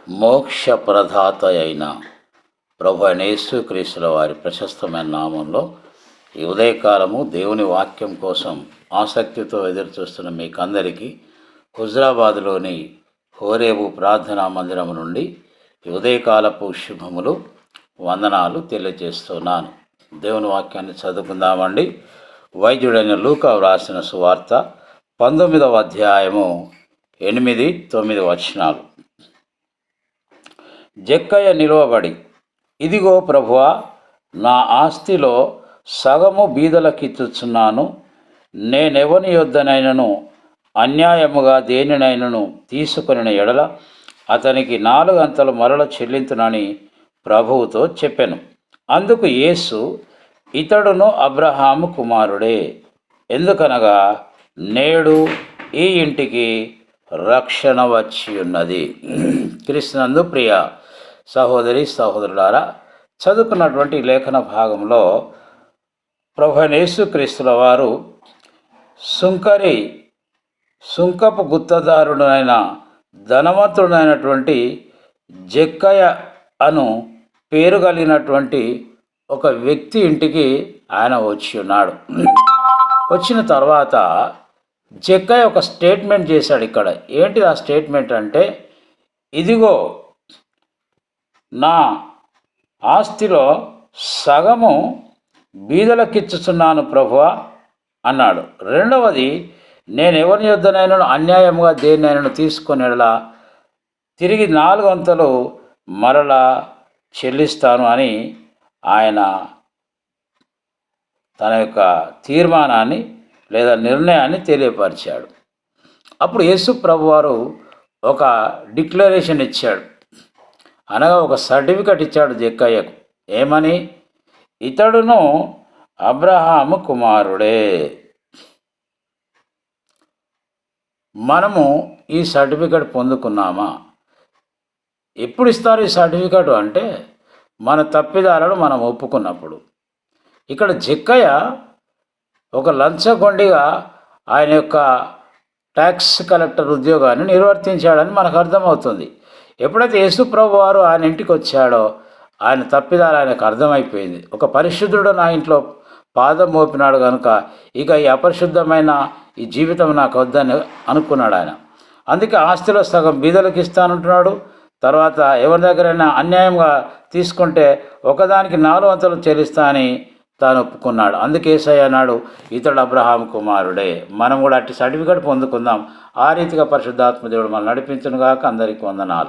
మోక్ష ప్రదాత అయిన ప్రభు అయిన యేసుక్రీస్తుల వారి ప్రశస్తమైన నామంలో ఈ ఉదయకాలము దేవుని వాక్యం కోసం ఆసక్తితో ఎదురుచూస్తున్న మీకందరికీ హుజరాబాద్లోని హోరేబు ప్రార్థనా మందిరం నుండి ఈ ఉదయకాలపు శుభములు వందనాలు తెలియజేస్తున్నాను. దేవుని వాక్యాన్ని చదువుకుందామండి. వైద్యుడైన లూకా వ్రాసిన సువార్త 19వ అధ్యాయము 8-9 వచనాలు. జక్కయ్య నిలువబడి, ఇదిగో ప్రభువా, నా ఆస్తిలో సగము బీదలకిచ్చుచున్నాను. నేనెవని యొద్దనైనను అన్యాయముగా దేనినైనను తీసుకొనిన ఎడల అతనికి 4 అంతలు మరల చెల్లించునని ప్రభువుతో చెప్పెను. అందుకు యేసు, ఇతడును అబ్రహాము కుమారుడే, ఎందుకనగా నేడు ఈ ఇంటికి రక్షణ వచ్చి ఉన్నది. క్రీస్తునందు ప్రియ సహోదరి సహోదరులారా, చదువుకున్నటువంటి లేఖన భాగంలో ప్రభు అయిన యేసుక్రీస్తుల వారు సుంకపు గుత్తదారుడైన ధనవంతుడైనటువంటి జక్కయ్య అను పేరు కలిగినటువంటి ఒక వ్యక్తి ఇంటికి ఆయన వచ్చి ఉన్నాడు. వచ్చిన తర్వాత జక్కయ్య ఒక స్టేట్మెంట్ చేశాడు. ఇక్కడ ఏంటిది ఆ స్టేట్మెంట్ అంటే, ఇదిగో నా ఆస్తిలో సగము బీదలకిచ్చుచున్నాను ప్రభువా అన్నాడు. రెండవది, నేను ఎవరి యొద్దనైనా అన్యాయముగా దేన్నైనా తీసుకొనేలా తిరిగి 4 అంతలు మరలా చెల్లిస్తాను అని ఆయన తన యొక్క తీర్మానాన్ని లేదా నిర్ణయాన్ని తెలియపరిచాడు. అప్పుడు యేసు ప్రభువారు ఒక డిక్లరేషన్ ఇచ్చాడు, అనగా ఒక సర్టిఫికెట్ ఇచ్చాడు జక్కయ్యకు. ఏమని? ఇతడును అబ్రహాము కుమారుడే. మనము ఈ సర్టిఫికెట్ పొందుకున్నామా? ఎప్పుడు ఇస్తారు ఈ సర్టిఫికెట్ అంటే, మన తప్పిదాలను మనం ఒప్పుకున్నప్పుడు. ఇక్కడ జక్కయ్య ఒక లంచగొండిగా ఆయన యొక్క ట్యాక్స్ కలెక్టర్ ఉద్యోగాన్ని నిర్వర్తించాడని మనకు అర్థమవుతుంది. ఎప్పుడైతే యేసు ప్రభు వారు ఆయన ఇంటికి వచ్చాడో ఆయన తప్పిదాలు ఆయనకు అర్థమైపోయింది. ఒక పరిశుద్ధుడు నా ఇంట్లో పాదం మోపినాడు కనుక ఇక ఈ అపరిశుద్ధమైన ఈ జీవితం నాకు వద్దని అనుకున్నాడు ఆయన. అందుకే ఆస్తిలో సగం బీదలకు ఇస్తానంటున్నాడు. తర్వాత ఎవరి దగ్గరైనా అన్యాయంగా తీసుకుంటే ఒకదానికి 4 అంతలు చెల్లిస్తా అని తాను ఒప్పుకున్నాడు. అందుకే యేసయ్య అన్నాడు, ఇతడు అబ్రహాము కుమారుడే. మనం కూడా అట్టి సర్టిఫికెట్ పొందుకుందాం. ఆ రీతిగా పరిశుద్ధాత్మ దేవుడు మనం నడిపించును గాక. అందరికీ వందనాలు.